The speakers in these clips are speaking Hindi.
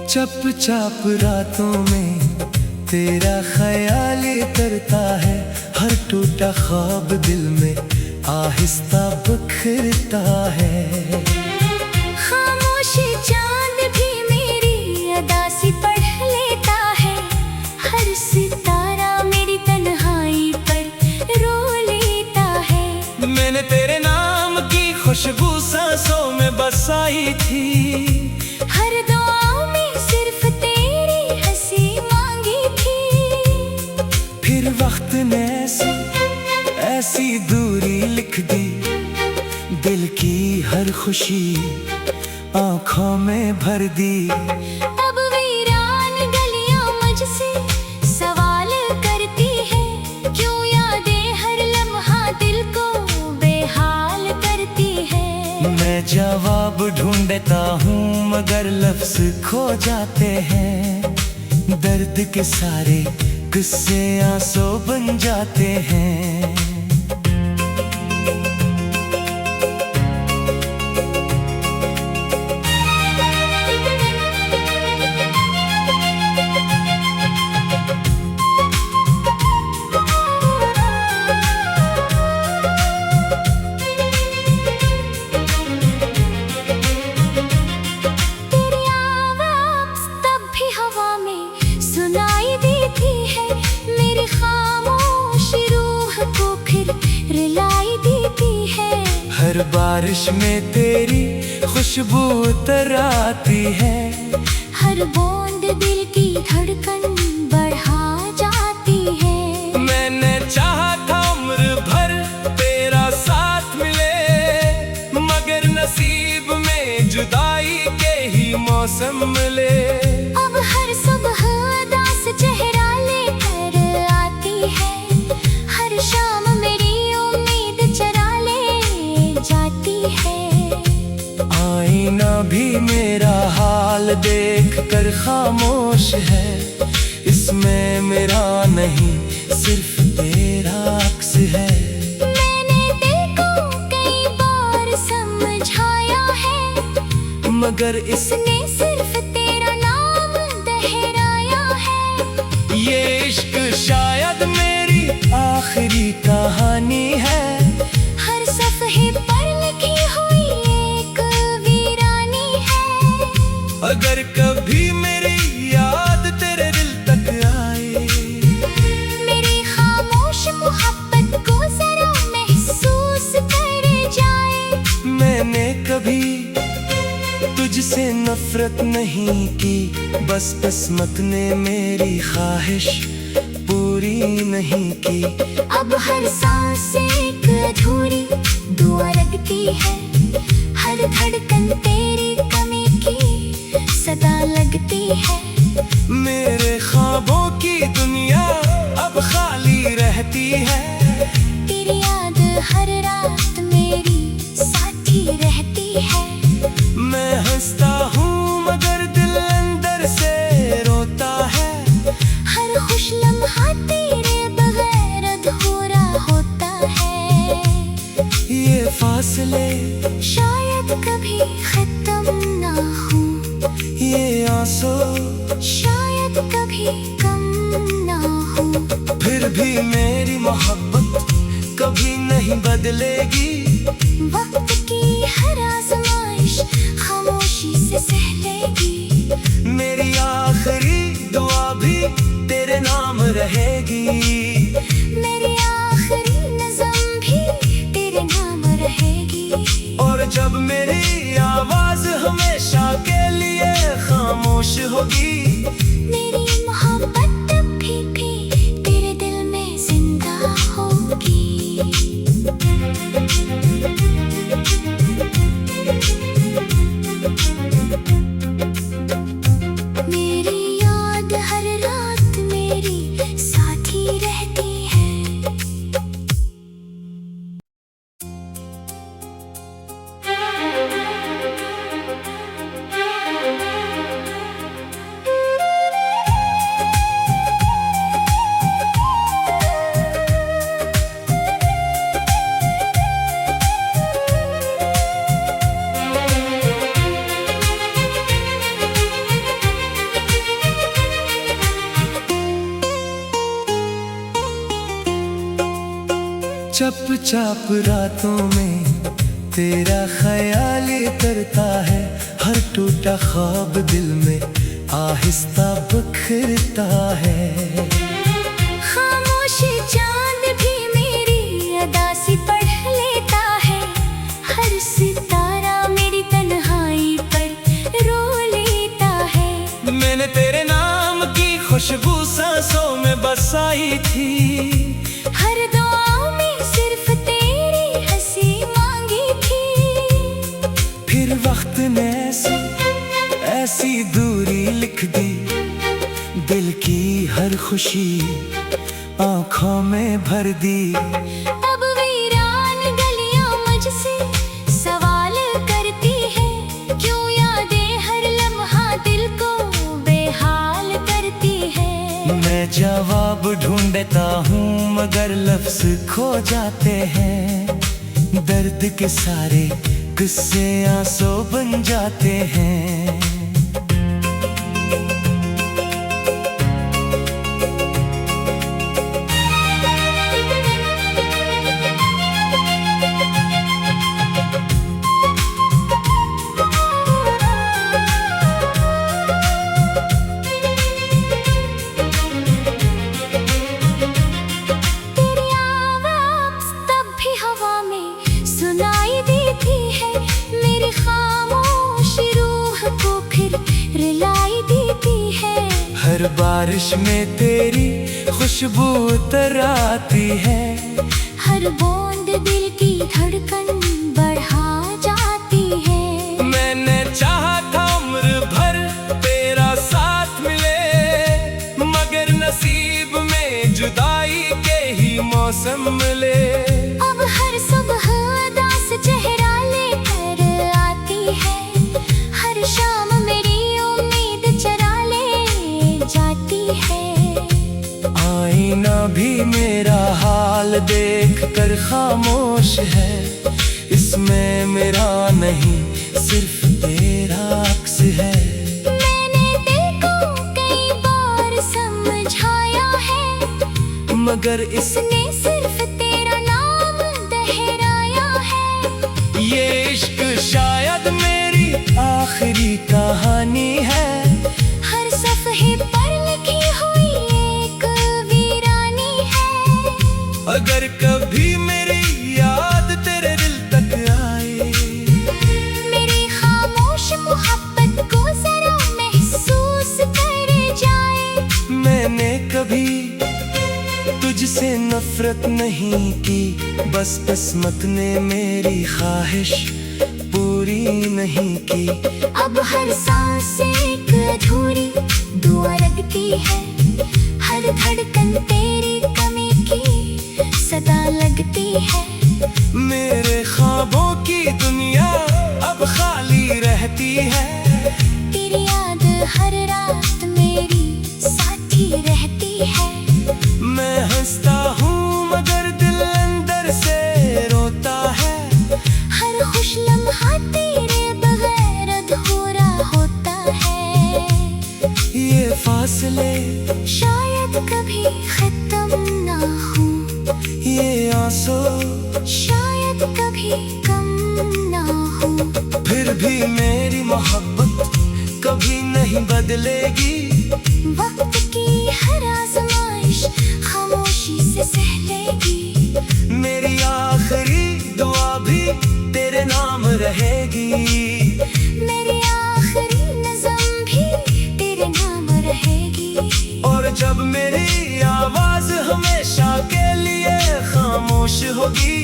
चुपचाप रातों में तेरा ख्याल तरता है, हर टूटा ख्वाब दिल में आहिस्ता बिखरता है। खामोश चांद भी मेरी अदा सी पढ़ लेता है, हर सितारा मेरी तन्हाई पर रो लेता है। मैंने तेरे नाम की खुशबू सांसों में बसाई थी, हर दुआ में सिर्फ तेरी हंसी मांगी थी। फिर वक्त ने ऐसी दूरी लिख दी, दिल की हर खुशी आंखों में भर दी। अब वीरान गलियां मुझसे सवाल करती है, क्यों यादें हर लम्हा दिल को बेहाल करती है। मैं जवाब ढूंढता हूँ मगर लफ्ज खो जाते हैं, दर्द के सारे किस्से आंसू बन जाते हैं। हर बारिश में तेरी खुशबू उतर आती है, हर बूंद दिल की धड़कन बढ़ा जाती है। मैंने चाहा था उम्र भर तेरा साथ मिले, मगर नसीब में जुदाई के ही मौसम मिले। अब हर सुबह उदास चेहरा लेकर आती है, हर शाम मेरी उम्मीद चरा ले जाती है। आईना भी मेरा हाल देख कर खामोश है, इसमें मेरा नहीं सिर्फ तेरा अक्स है। मैंने दिल को कई बार समझाया है, मगर इसने सिर्फ तेरा नाम दोहराया है। ये इश्क शायद मेरी आखिरी कहानी है, हर सफ़े पर लिखी हुई एक वीरानी है। अगर कभी मेरी याद तेरे दिल तक आए, मेरी खामोश मोहब्बत को जरा महसूस कर जाए। मैंने कभी तुझसे नफरत नहीं की, बस किस्मत ने मेरी ख्वाहिश पूरी नहीं की। अब हर सांस एक अधूरी दुआ लगती है, हर धड़कन तेरी कमी की सदा लगती है। मेरे ख्वाबों की दुनिया अब खाली रहती है, तेरी याद हर रात मेरी साथी रहती है। मैं हंसता हूँ मगर दिल अंदर से रोता है, हर खुश लम्हा तेरे बगैर अधूरा होता है। ये फासले शायद कभी खत्म ना हो, ये आंसू शायद कभी कम ना हो। फिर भी मेरी मोहब्बत कभी नहीं बदलेगी, वक्त की हर आजमाइश खामोशी से सह लेगी। मेरी आखिरी दुआ भी तेरे नाम रहेगी, मेरी आखिरी नज़म भी तेरे नाम रहेगी। और जब मेरी आवाज हमेशा के लिए खामोश होगी, मेरी मोहब्बत तब भी तेरे दिल में जिंदा होगी। मेरी याद हर रात मेरी साथी रहती है। चुपचाप रातों में तेरा ख्याल करता है, हर टूटा ख्वाब दिल में आहिस्ता बिखरता है। खामोश चांद भी मेरी अदा सी पढ़ लेता है, हर सितारा मेरी तन्हाई पर रो लेता है। मैंने तेरे नाम की खुशबू सांसों में बसाई थी, हर दुआ में सिर्फ तेरी हंसी मांगी थी। फिर वक्त ने ऐसी दूरी लिख दी, दिल की हर खुशी आंखों में भर दी। अब वीरान गलियां मुझसे सवाल करती है, क्यों यादें हर लम्हा दिल को बेहाल करती है। मैं जवाब ढूंढता हूँ मगर लफ्ज खो जाते हैं, दर्द के सारे किस्से आंसू बन जाते हैं। हर बारिश में तेरी खुशबू उतर आती है, हर बूंद दिल की धड़कन बढ़ा जाती है। मैंने चाहा था उम्र भर तेरा साथ मिले, मगर नसीब में जुदाई के ही मौसम मिले। अब हर सुबह उदास चेहरा लेकर आती है, हर शाम मेरी उम्मीद चरा ले जाती है। आईना भी मेरा हाल देख कर खामोश है, इसमें मेरा नहीं सिर्फ तेरा अक्स है। मैंने दिल को कई बार समझाया है, मगर इसने सिर्फ तेरा नाम दोहराया है। ये इश्क शायद मेरी आखिरी कहानी है, हर सफ़े पर लिखी हुई एक वीरानी है। अगर कभी मेरी याद तेरे दिल तक आए, मेरी खामोश मोहब्बत को जरा महसूस कर जाए। मैंने कभी तुझसे नफरत नहीं की, बस किस्मत ने मेरी ख्वाहिश पूरी नहीं की। अब हर सांस एक अधूरी दुआ लगती है, हर धड़कन तेरी कमी की सदा लगती है। मेरे ख्वाबों की दुनिया अब खाली रहती है, तेरी याद हर रात मेरी साथी रहती है। मैं हंसता हूँ मगर दिल अंदर से रोता है, हर खुश लम्हा तेरे बगैर अधूरा होता है। ये फासले शायद कभी खत्म ना हो, ये आंसू शायद कभी कम ना हो। फिर भी मेरी मोहब्बत कभी नहीं बदलेगी, वक्त की हर आजमाइश खामोशी से सह लेगी। मेरी आखिरी दुआ भी तेरे नाम रहेगी, मेरी आखिरी नज़म भी तेरे नाम रहेगी। और जब मेरी आवाज हमेशा के लिए खामोश होगी,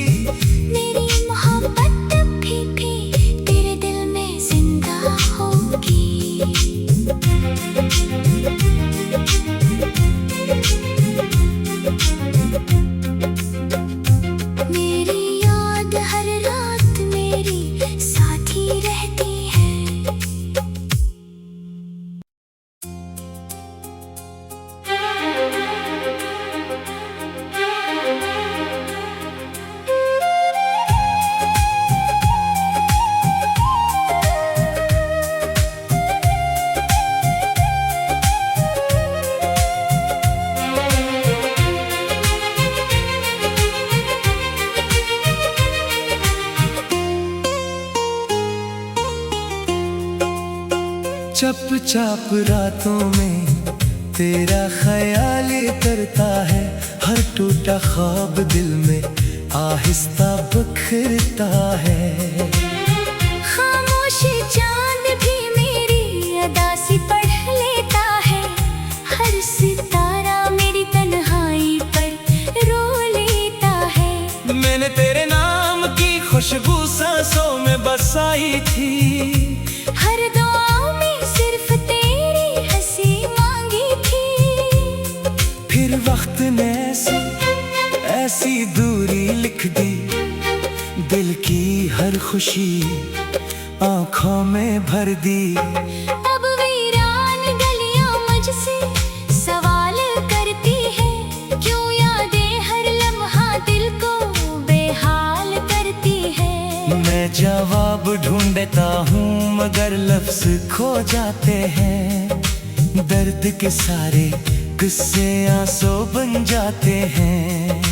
मेरी मोहब्बत तब भी तेरे दिल में जिंदा होगी। चुपचाप रातों में तेरा ख्याल करता है, हर टूटा ख्वाब दिल में आहिस्ता बिखरता है। खामोश चांद भी मेरी अदा सी पढ़ लेता है, हर सितारा मेरी तन्हाई पर रो लेता है। मैंने तेरे नाम की खुशबू सांसों में बसाई थी, हर दुआ में सिर्फ तेरी हंसी मांगी थी। फिर वक्त ने ऐसी दूरी लिख दी, दिल की हर खुशी आंखों में भर दी। अब वीरान गलियां मुझसे सवाल करती है, क्यों यादें हर लम्हा दिल को बेहाल करती है। मैं जवाब ढूंढता हूँ मगर लफ्ज खो जाते हैं, दर्द के सारे किस्से आंसू बन जाते हैं।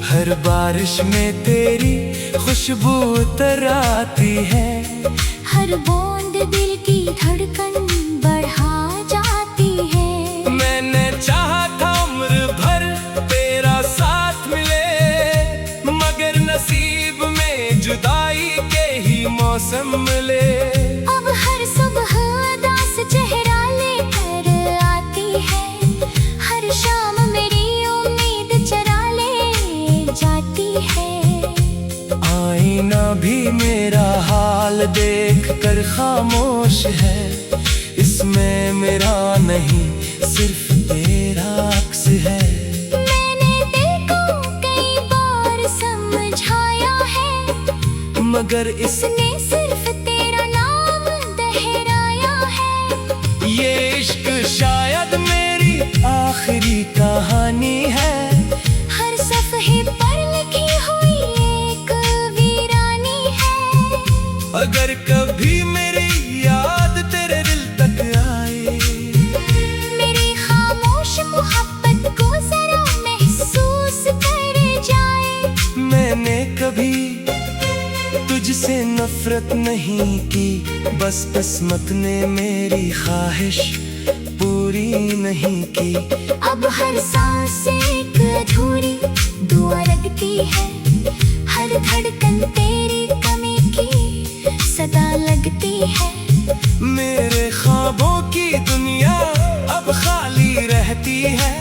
हर बारिश में तेरी खुशबू उतर आती है, हर बूंद दिल की धड़कन बढ़ा जाती है। मैंने चाहा था उम्र भर तेरा साथ मिले, मगर नसीब में जुदाई के ही मौसम मिले। अब हर सुबह उदास चेहरा लेकर आती है, हर शाम मेरी उम्मीद चरा ले जाती है। आईना भी मेरा हाल देख कर खामोश है, इसमें मेरा नहीं सिर्फ तेरा अक्स है। मैंने दिल को कई बार समझाया है, मगर इसने सिर्फ तेरा नाम दोहराया है। ये इश्क शायद मेरी आखिरी कहानी है, हर सफ़े पर लिखी हुई एक वीरानी है। अगर कभी मेरी याद तेरे दिल तक आए, मेरी खामोश मोहब्बत को जरा महसूस कर जाए। मैंने कभी तुझसे नफरत नहीं की, बस किस्मत ने मेरी ख्वाहिश पूरी नहीं की। अब हर सांस एक अधूरी दुआ लगती है, हर धड़कन तेरी कमी की सदा लगती है। मेरे ख्वाबों की दुनिया अब खाली रहती है,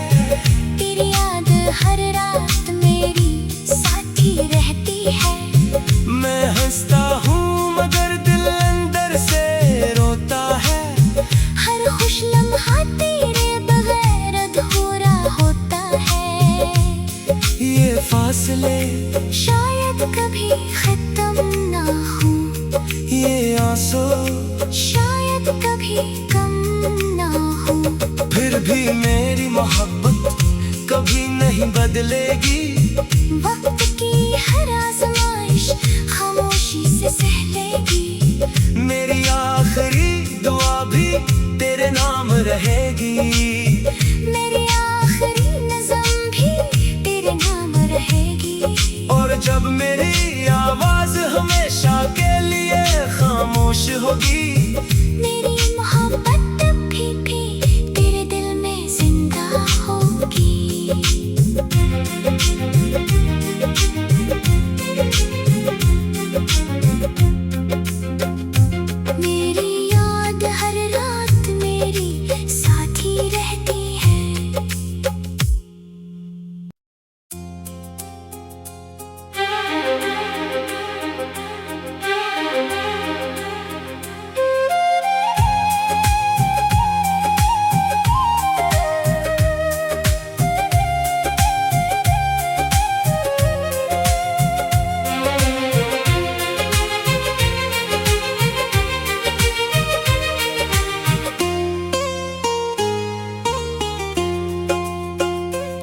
तेरी याद हर रात मेरी साथी रहती है। मैं हंसता हूँ मगर दिल अंदर से रोता है, हर खुश लम्हा तेरे बगैर अधूरा होता है। ये फासले शायद कभी खत्म ना हो, ये आंसू शायद कभी कम ना हो। फिर भी मेरी मोहब्बत कभी नहीं बदलेगी, वक्त की हर आजमाइश खामोशी से सह लेगी। मेरी आखिरी दुआ भी तेरे नाम रहेगी, मेरी आखिरी नज़म भी तेरे नाम रहेगी। और जब मेरी आवाज हमेशा के लिए खामोश होगी, मेरी मोहब्बत तब भी तेरे दिल में जिंदा होगी। मेरी याद हर रात मेरी साथी रहती है।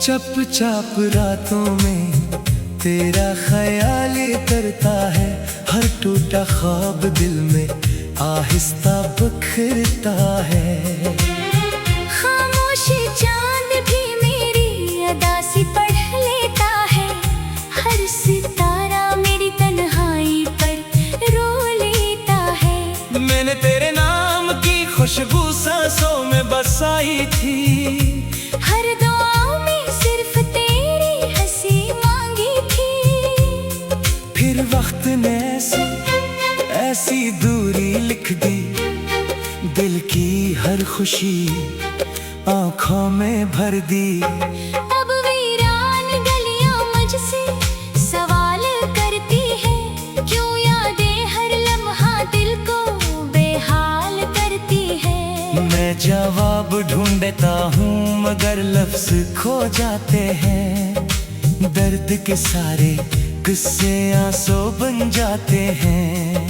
चुपचाप रातों में तेरा ख्याल करता है, हर टूटा ख्वाब दिल में आहिस्ता बिखरता है। खामोश चांद भी मेरी अदा सी पढ़ लेता है, हर सितारा मेरी तन्हाई पर रो लेता है। मैंने तेरे नाम की खुशबू सांसों में बसाई थी, हर दुआ में सिर्फ तेरी हंसी मांगी थी। फिर वक्त ने ऐसी दूरी लिख दी, दिल की हर खुशी आंखों में भर दी। अब वीरान गलियां मुझसे सवाल करती है, क्यों यादें हर लम्हा दिल को बेहाल करती है। मैं जवाब ढूंढता हूँ मगर लफ्ज खो जाते हैं, दर्द के सारे किस्से आंसू बन जाते हैं।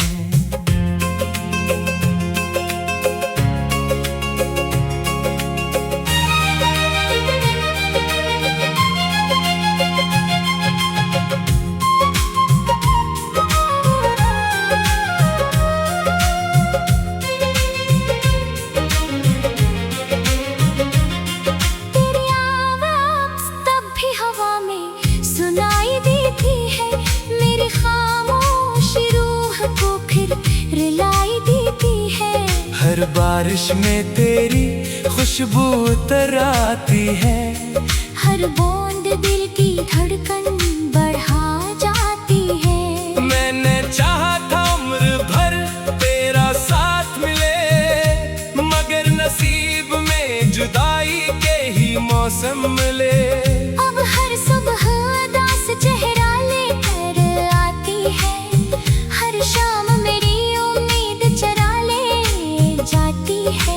हर बारिश में तेरी खुशबू उतर आती है, हर बूंद दिल की धड़कन बढ़ा जाती है। मैंने चाहा था उम्र भर तेरा साथ मिले, मगर नसीब में जुदाई के ही मौसम मिले। अब हर सुबह उदास चेहरा लेकर आती है, हर शाम मेरी उम्मीद चरा ले जाती है।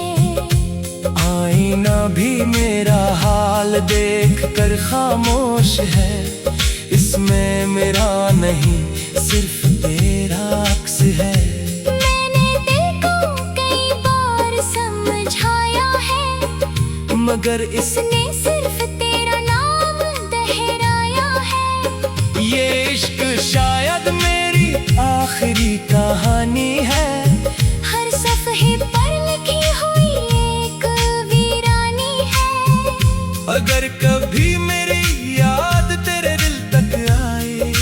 आईना भी मेरा हाल देख कर खामोश है, इसमें मेरा नहीं सिर्फ तेरा अक्स है। मैंने दिल को कई बार समझाया है, मगर इसने सिर्फ तेरा नाम दोहराया है। ये इश्क शायद मेरी आखिरी कहानी है, हर सफ़े पर लिखी हुई एक वीरानी है। अगर कभी मेरी याद तेरे दिल तक आए,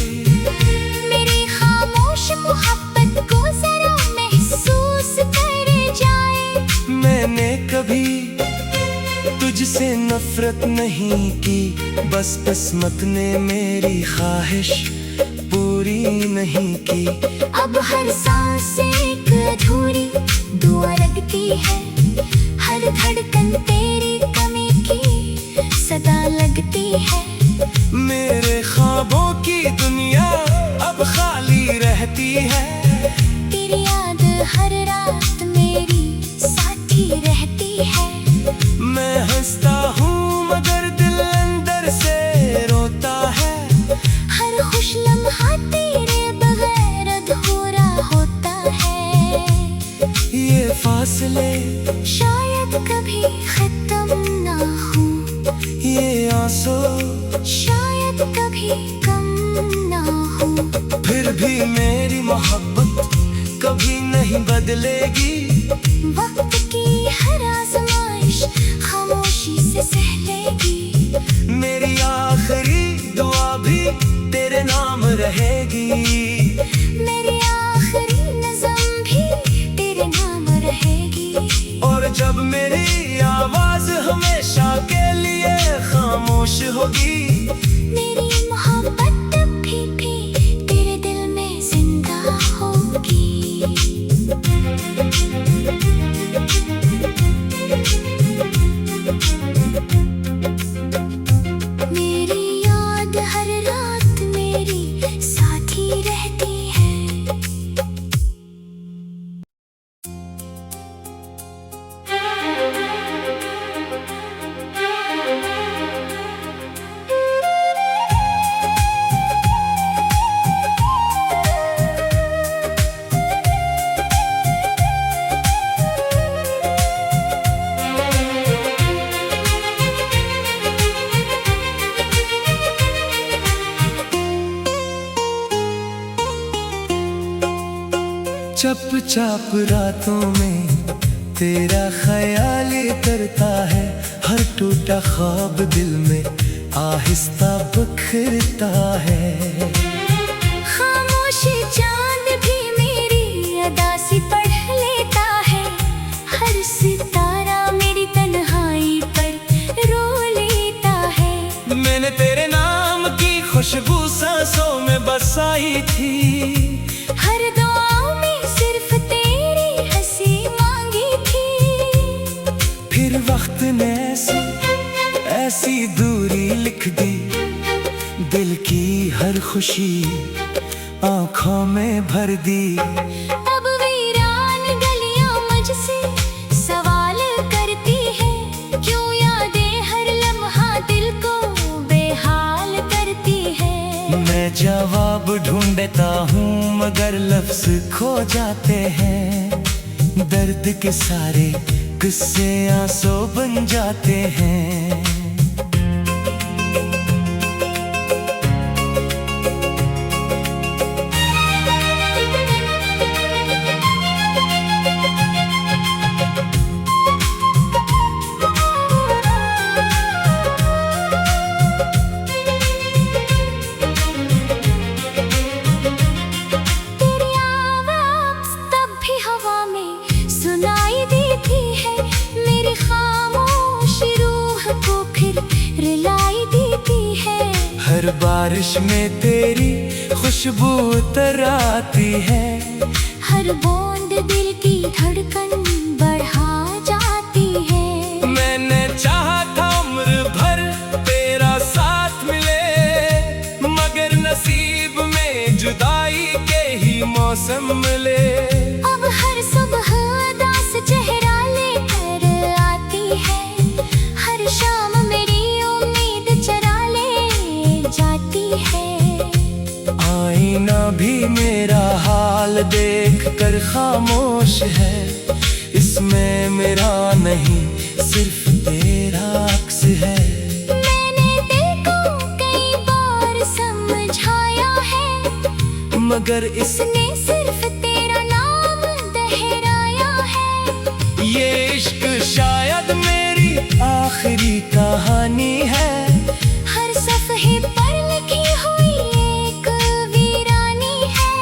मेरी खामोश मोहब्बत को जरा महसूस कर जाए। मैंने कभी तुझसे नफरत नहीं की, बस किस्मत ने मेरी ख्वाहिश पूरी नहीं की। अब हर सांस एक अधूरी दुआ लगती है, हर धड़कन तेरी कमी की सदा लगती है। मेरे ख्वाबों की दुनिया अब खाली रहती है, तेरी याद हर रात मेरी साथी रहती है। मैं हंसता हूँ मगर दिल अंदर से रोता है, हर खुश लम्हा तेरे बगैर अधूरा होता है। ये फासले शायद कभी खत्म ना हो, ये आंसू शायद कभी कम ना हो। फिर भी मेरी मोहब्बत कभी नहीं बदलेगी, वक्त की हर आजमाइश खामोशी से सह लेगी। मेरी आखिरी दुआ भी तेरे नाम रहेगी, मेरी आखिरी नज़म भी तेरे नाम रहेगी। और जब मेरी आवाज हमेशा के लिए खामोश होगी, मेरी मोहब्बत तब भी तेरे दिल में जिंदा होगी। चुपचाप रातों में तेरा ख्याल करता है, हर टूटा ख्वाब दिल में आहिस्ता बिखरता है। खामोश चांद भी मेरी अदा सी पढ़ लेता है, हर सितारा मेरी तन्हाई पर रो लेता है। मैंने तेरे नाम की खुशबू सांसों में बसाई थी, हर दुआ में सिर्फ तेरी हंसी मांगी थी। फिर वक्त ने ऐसी दूरी लिख दी, दिल की हर खुशी आंखों में भर दी। अब वीरान गलियां मुझसे सवाल करती है, क्यों यादें हर लम्हा दिल को बेहाल करती है। मैं जवाब ढूंढता हूँ मगर लफ्ज खो जाते हैं, दर्द के सारे किस्से आंसू बन जाते हैं। हर बारिश में तेरी खुशबू उतर आती है, हर बूंद दिल की धड़कन बढ़ा जाती है। मैंने चाहा था उम्र भर तेरा साथ मिले, मगर नसीब में जुदाई के ही मौसम मिले। अब हर सुबह उदास चेहरा लेकर आती है, हर शाम मेरी उम्मीद चरा ले जाती है। आईना भी मेरा हाल देख कर खामोश है, इसमें मेरा नहीं सिर्फ तेरा अक्स है। मैंने दिल को कई बार समझाया है, मगर इसने सिर्फ तेरा नाम दोहराया है। ये इश्क शायद मेरी आखिरी कहानी है, हर सफ़े पर लिखी हुई एक वीरानी है।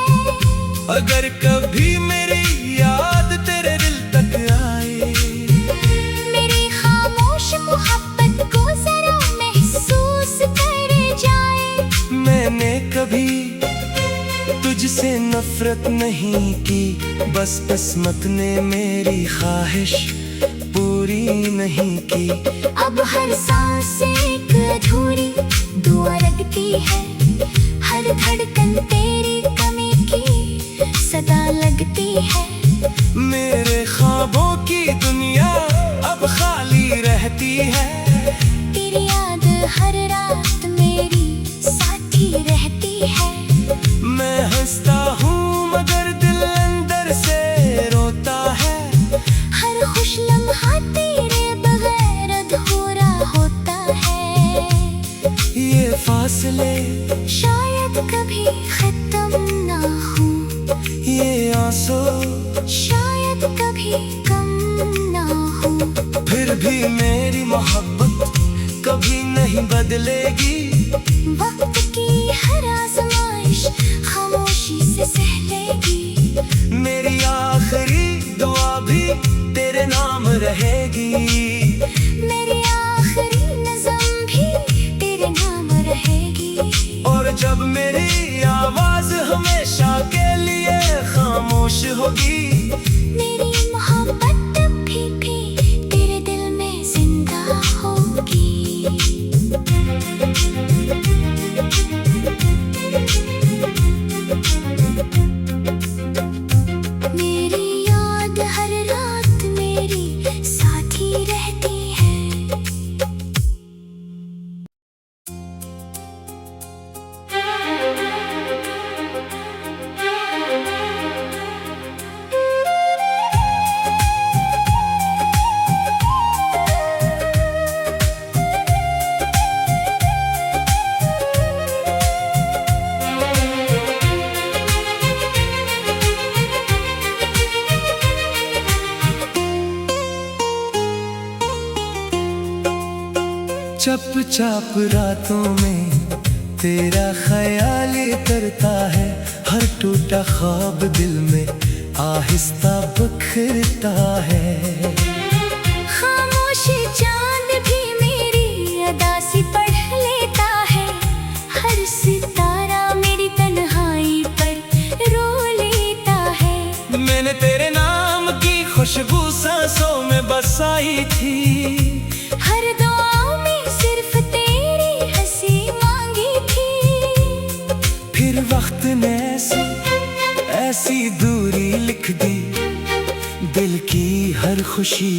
अगर कभी मेरी याद तेरे दिल तक आए, मेरी खामोश मोहब्बत को जरा महसूस कर जाए। मैंने कभी तुझसे नफरत नहीं की, बस किस्मत ने मेरी ख्वाहिश पूरी नहीं की। अब हर सांस एक अधूरी दुआ लगती है, हर धड़कन तेरी कमी की सदा लगती है। मेरे ख्वाबों की दुनिया अब खाली रहती है, तेरी याद हर रात मेरी साथी रहती है। मैं हंसता हूँ मगर दिल अंदर से रोता है, हर खुश लम्हा तेरे बगैर अधूरा होता है। ये फासले शायद कभी खत्म ना हो, ये आंसू शायद कभी कम ना हो। फिर भी मेरी मोहब्बत कभी नहीं बदलेगी, वक्त की हर आजमाइश खामोशी से सह लेगी। मेरी आखिरी दुआ भी तेरे नाम रहेगी, मेरी आखिरी नज़म भी तेरे नाम रहेगी। और जब मेरी आवाज हमेशा के लिए खामोश होगी, मेरी मोहब्बत तब भी तेरे दिल में जिंदा होगी। मेरी याद हर रात मेरी साथी रहती है। चुपचाप रातों में तेरा ख्याल करता है, हर टूटा ख्वाब दिल में आहिस्ता बिखरता है। खामोश चांद भी मेरी अदा सी पढ़ लेता है, हर सितारा मेरी तन्हाई पर रो लेता है। मैंने तेरे नाम की खुशबू सांसों में बसाई थी, हर दुआ में सिर्फ तेरी हंसी मांगी थी। फिर वक्त ने ऐसी दूरी लिख दी, दिल की हर खुशी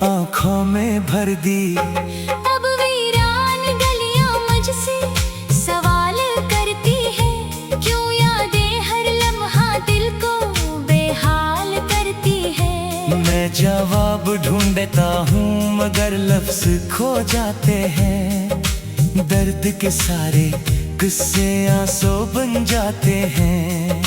आंखों में भर दी। अब वीरान गलियां मुझसे सवाल करती है, क्यों यादें हर लम्हा दिल को बेहाल करती है। मैं जवाब ढूंढता हूँ मगर लफ्ज खो जाते हैं, दर्द के सारे किस्से आंसू बन जाते हैं।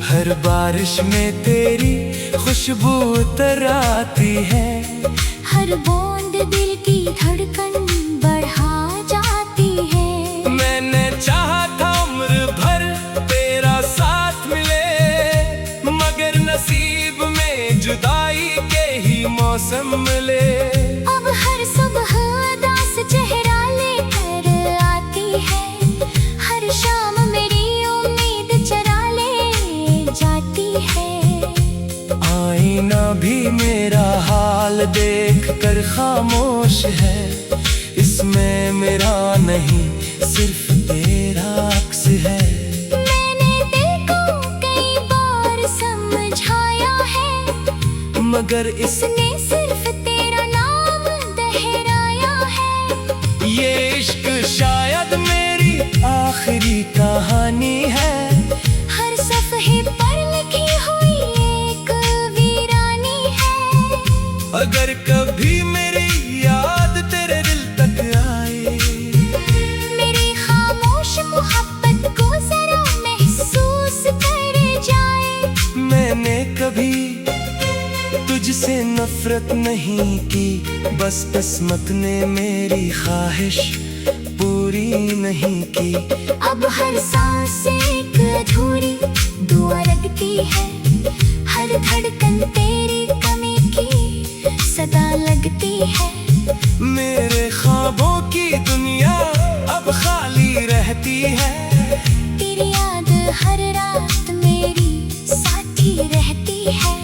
हर बारिश में तेरी खुशबू उतर आती है, हर बूंद दिल की धड़कन बढ़ा जाती है। मैंने चाहा था उम्र भर तेरा साथ मिले, मगर नसीब में जुदाई के ही मौसम मिले। अब हर सुबह उदास चेहरा लेकर आती है, हर शाम मेरी उम्मीद चरा ले जाती है। आईना भी मेरा हाल देख कर खामोश है, इसमें मेरा नहीं सिर्फ तेरा अक्स है। मैंने दिल को कई बार समझाया है, मगर इसने सिर्फ तेरा नाम दोहराया है। ये इश्क शायद मेरी आखिरी कहानी है, हर सफ़े पर लिखी हुई एक वीरानी है। अगर कभी मेरी याद तेरे दिल तक आए, मेरी खामोश मोहब्बत को जरा महसूस कर जाए। मैंने कभी तुझसे नफरत नहीं की, बस किस्मत ने मेरी ख्वाहिश पूरी नहीं की। अब हर सांस एक अधूरी दुआ लगती है, हर धड़कन तेरी कमी की सदा लगती है। मेरे ख्वाबों की दुनिया अब खाली रहती है, तेरी याद हर रात मेरी साथी रहती है।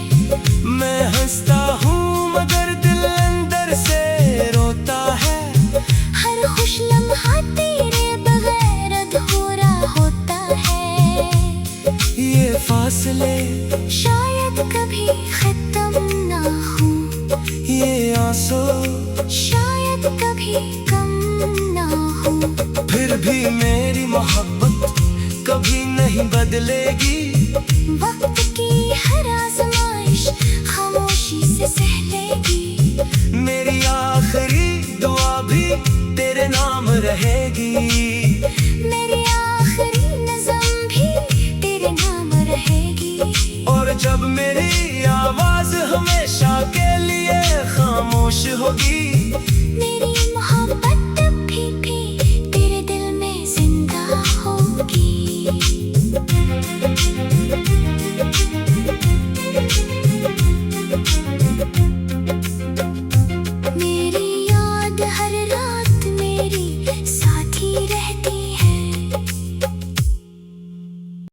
मैं हंसता हूँ मगर दिल अंदर से रोता है, हर खुश लम्हा तेरे बगैर अधूरा होता है। ये फासले शायद कभी खत्म ना हो, ये आंसू शायद कभी कम ना हो। फिर भी मेरी मोहब्बत कभी नहीं बदलेगी, वक्त की हर आजमाइश खामोशी से सह लेगी। मेरी आखिरी दुआ भी तेरे नाम रहेगी।